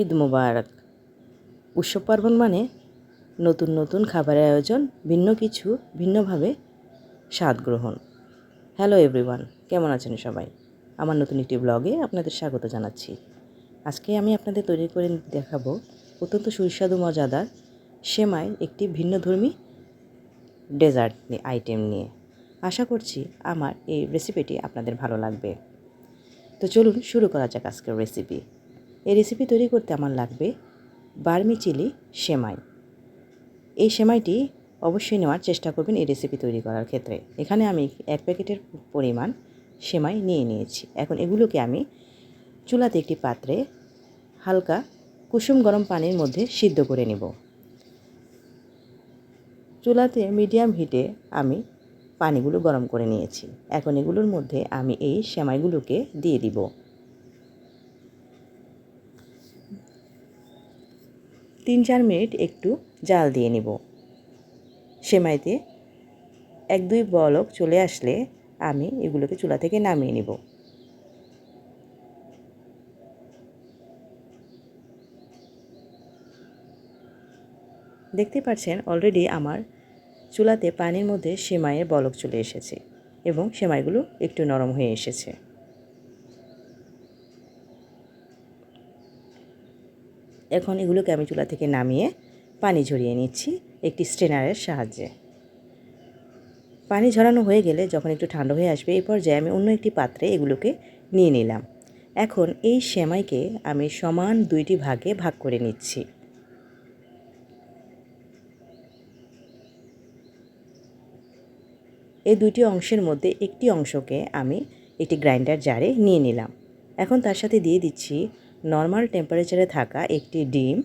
ঈদ মোবারক। উৎসব পার্বণ মানে নতুন নতুন খাবারের আয়োজন, ভিন্নভাবে স্বাদ গ্রহণ। হ্যালো এভরিওয়ান, কেমন আছেন সবাই? আমার নতুন একটি ব্লগে আপনাদের স্বাগত জানাচ্ছি। আজকে আমি আপনাদের তৈরি করে দেখাবো অত্যন্ত সুস্বাদু মজাদার সেমাই, একটি ভিন্নধর্মী ডেজার্ট আইটেম নিয়ে। আশা করছি আমার এই রেসিপিটি আপনাদের ভালো লাগবে। তো চলুন শুরু করা যাক আজকের রেসিপি। এই রেসিপি তৈরি করতে আমার লাগবে বার্মি চিলি সেমাই। এই সেমাইটি অবশ্যই নেওয়ার চেষ্টা করবেন এই রেসিপি তৈরি করার ক্ষেত্রে। এখানে আমি 1 প্যাকেটের পরিমাণ সেমাই নিয়ে নিয়েছি। এখন এগুলোকে আমি চুলাতে একটি পাত্রে হালকা কুসুম গরম পানির মধ্যে সিদ্ধ করে নেব। চুলাতে মিডিয়াম হিটে আমি পানিগুলো গরম করে নিয়েছি। এখন এগুলোর মধ্যে আমি এই সেমাইগুলোকে দিয়ে দিব। 3-4 মিনিট একটু জাল দিয়ে নিব। সেমাইতে 1-2 বলক চলে আসলে আমি এগুলোকে চুলা থেকে নামিয়ে নিব। দেখতে পাচ্ছেন অলরেডি আমার চুলাতে পানির মধ্যে সেমাইয়ের বলক চলে এসেছে এবং সেমাইগুলো একটু নরম হয়ে এসেছে। এখন এগুলোকে আমি চুলা থেকে নামিয়ে পানি ঝরিয়ে নিচ্ছি একটি স্ট্রেনারের সাহায্যে। পানি ঝরানো হয়ে গেলে যখন একটু ঠান্ডা হয়ে আসবে, এই পর্যায়ে আমি অন্য একটি পাত্রে এগুলোকে নিয়ে নিলাম। এখন এই সেমাইকে আমি সমান 2টি ভাগে ভাগ করে নিচ্ছি। এই 2টি অংশের মধ্যে একটি অংশকে আমি একটি গ্রাইন্ডার জারে নিয়ে নিলাম। এখন তার সাথে দিয়ে দিচ্ছি নর্মাল টেম্পারেচারে থাকা একটি ডিম,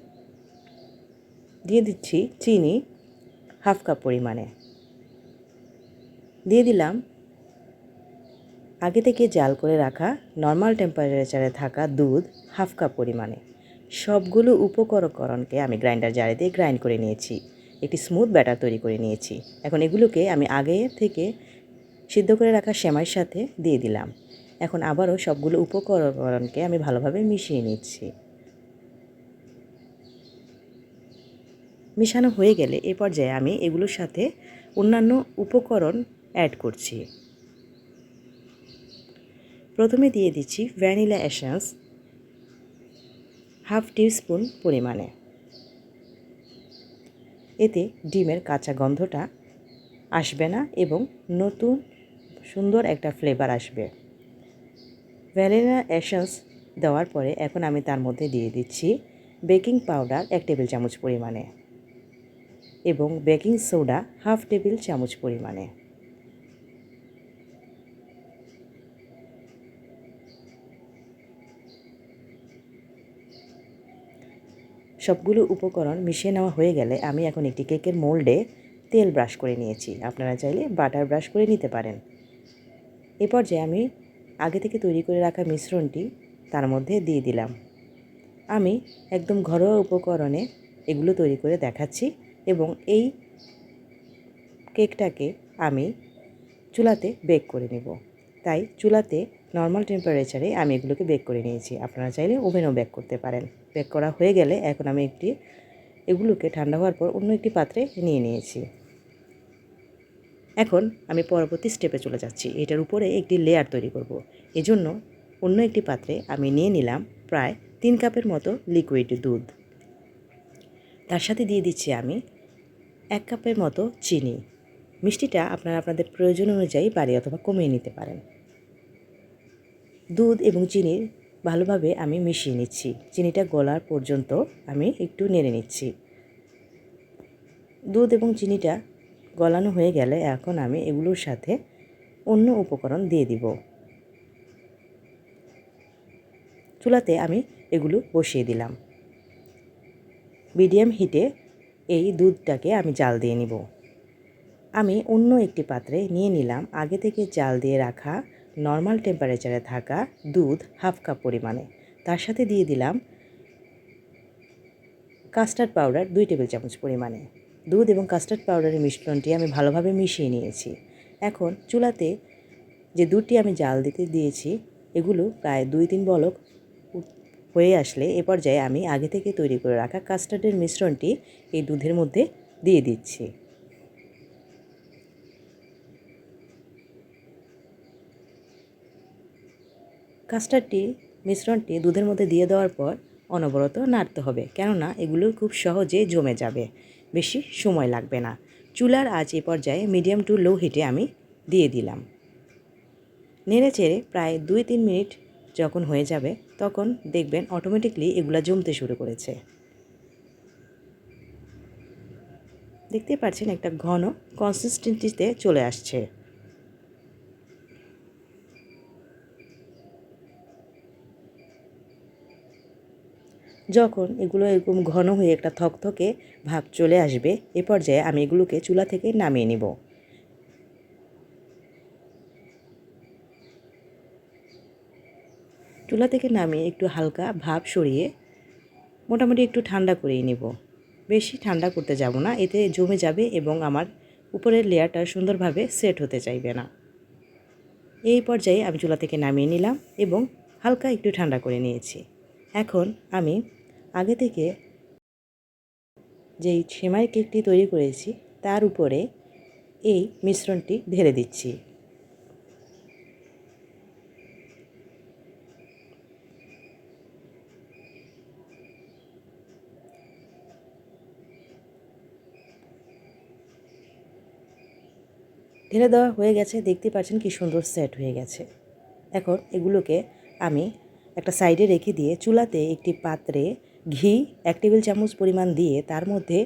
দিয়ে দিচ্ছি চিনি 1/2 কাপ পরিমাণে, দিয়ে দিলাম আগে থেকে জাল করে রাখা নর্মাল টেম্পারেচারে থাকা দুধ 1/2 কাপ পরিমাণে। সবগুলো উপকরণকে আমি গ্রাইন্ডার জারে দিয়ে গ্রাইন্ড করে নিয়েছি, একটি স্মুথ ব্যাটার তৈরি করে নিয়েছি। এখন এগুলোকে আমি আগে থেকে সিদ্ধ করে রাখা সেমাইয়ের সাথে দিয়ে দিলাম। এখন আবারও সবগুলো উপকরণকে আমি ভালোভাবে মিশিয়ে নিচ্ছি। মিশানো হয়ে গেলে এ পর্যায়ে আমি এগুলোর সাথে অন্যান্য উপকরণ অ্যাড করছি। প্রথমে দিয়ে দিচ্ছি ভ্যানিলা এসেন্স 1/2 টিস্পুন পরিমাণে। এতে ডিমের কাঁচা গন্ধটা আসবে না এবং নতুন সুন্দর একটা ফ্লেভার আসবে। ভ্যানিলা এসেন্স দেওয়ার পরে এখন আমি তার মধ্যে দিয়ে দিচ্ছি বেকিং পাউডার 1 টেবিল চামচ পরিমাণে এবং বেকিং সোডা 1/2 টেবিল চামচ পরিমাণে। সবগুলো উপকরণ মিশিয়ে নেওয়া হয়ে গেলে আমি এখন একটি কেকের মোল্ডে তেল ব্রাশ করে নিয়েছি। আপনারা চাইলে বাটার ব্রাশ করে নিতে পারেন। এ পর্যায়ে আমি আগে থেকে তৈরি করে রাখা মিশ্রণটি তার মধ্যে দিয়ে দিলাম। আমি একদম ঘরোয়া উপকরণে এগুলো তৈরি করে দেখাচ্ছি এবং এই কেকটাকে আমি চুলাতে বেক করে নেব। তাই চুলাতে নর্মাল টেম্পারেচারে আমি এগুলোকে বেক করে নিয়েছি। আপনারা চাইলে ওভেনও বেক করতে পারেন। বেক করা হয়ে গেলে এখন আমি এগুলোকে ঠান্ডা হওয়ার পর অন্য একটি পাত্রে নিয়ে নিয়েছি। এখন আমি পরবর্তী স্টেপে চলে যাচ্ছি। এটার উপরে একটি লেয়ার তৈরি করব। এজন্য অন্য একটি পাত্রে আমি নিয়ে নিলাম প্রায় 3 কাপের মতো লিকুইড দুধ। তার সাথে দিয়ে দিচ্ছি আমি 1 কাপের মতো চিনি। মিষ্টিটা আপনারা আপনাদের প্রয়োজন অনুযায়ী বাড়িয়ে অথবা কমিয়ে নিতে পারেন। দুধ এবং চিনি ভালোভাবে আমি মিশিয়ে নিচ্ছি। চিনিটা গলার পর্যন্ত আমি একটু নেড়ে নিচ্ছি। দুধ এবং চিনিটা গলানো হয়ে গেলে এখন আমি এগুলোর সাথে অন্য উপকরণ দিয়ে দিব। চুলাতে আমি এগুলো বসিয়ে দিলাম। মিডিয়াম হিটে এই দুধটাকে আমি জাল দিয়ে নিব। আমি অন্য একটি পাত্রে নিয়ে নিলাম আগে থেকে জাল দিয়ে রাখা নর্মাল টেম্পারেচারে থাকা দুধ 1/2 কাপ পরিমাণে। তার সাথে দিয়ে দিলাম কাস্টার্ড পাউডার 2 টেবিল চামচ পরিমাণে। দুধ এবং কাস্টার্ড পাউডারের মিশ্রণটি আমি ভালোভাবে মিশিয়ে নিয়েছি। এখন চুলাতে যে দুধটি আমি জাল দিতে দিয়েছি এগুলো প্রায় 2-3 বলক হয়ে আসলে এ পর্যায়ে আমি আগে থেকে তৈরি করে রাখা কাস্টার্ডের মিশ্রণটি এই দুধের মধ্যে দিয়ে দিচ্ছি। মিশ্রণটি দুধের মধ্যে দিয়ে দেওয়ার পর অনবরত নাড়তে হবে, কেননা এগুলো খুব সহজে জমে যাবে, বেশি সময় লাগবে না। চুলার আঁচ এ পর্যায়ে মিডিয়াম টু লো হিটে আমি দিয়ে দিলাম। নেড়ে চেড়ে প্রায় 2-3 মিনিট যখন হয়ে যাবে তখন দেখবেন অটোমেটিকলি এগুলো জমতে শুরু করেছে। দেখতে পাচ্ছেন একটা ঘন কনসিস্টেন্সিতে চলে আসছে। যখন এগুলো এরকম ঘন হয়ে একটা থকথকে ভাব চলে আসবে এ পর্যায়ে আমি এগুলোকে চুলা থেকে নামিয়ে নিব। চুলা থেকে নামিয়ে একটু হালকা ভাপ সরিয়ে মোটামুটি একটু ঠান্ডা করেই নেব। বেশি ঠান্ডা করতে যাব না, এতে জমে যাবে এবং আমার উপরের লেয়ারটা সুন্দরভাবে সেট হতে চাইবে না। এই পর্যায়ে আমি চুলা থেকে নামিয়ে নিলাম এবং হালকা একটু ঠান্ডা করে নিয়েছি। এখন আমি আগে থেকে যেই সেমাই কেকটি তৈরি করেছি তার উপরে এই মিশ্রণটি ঢেলে দিচ্ছি। ঢেলে দেওয়া হয়ে গেছে, দেখতে পাচ্ছেন কি সুন্দর সেট হয়ে গেছে। এখন এগুলোকে আমি একটা সাইডে রেখে দিয়ে চুলাতে একটি পাত্রে ঘি 1 টেবিল চামচ পরিমাণ দিয়ে তার মধ্যে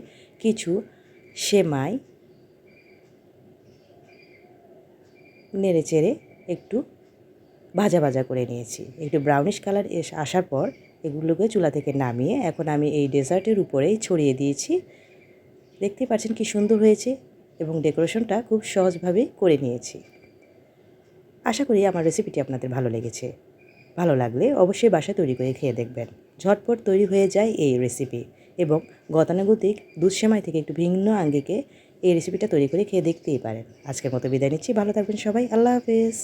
কিছু সেমাই নেড়ে চেড়ে একটু ভাজা ভাজা করে নিয়েছি। একটু ব্রাউনিশ কালার আসার পর এগুলোকে চুলা থেকে নামিয়ে এখন আমি এই ডেজার্টের উপরেই ছড়িয়ে দিয়েছি। দেখতে পাচ্ছেন কি সুন্দর হয়েছে এবং ডেকোরেশনটা খুব সহজভাবেই করে নিয়েছি। আশা করি আমার রেসিপিটি আপনাদের ভালো লেগেছে। ভালো লাগলে অবশ্যই বাসায় তৈরি করে খেয়ে দেখবেন। ঝটপট তৈরি হয়ে যায় এই রেসিপি এবং গতানুগতিক দুধ সেমাই থেকে একটু ভিন্ন আঙ্গিকে এই রেসিপিটা তৈরি করে খেয়ে দেখতেই পারেন। আজকের মতো বিদায় নিচ্ছি। ভালো থাকবেন সবাই। আল্লাহ হাফেজ।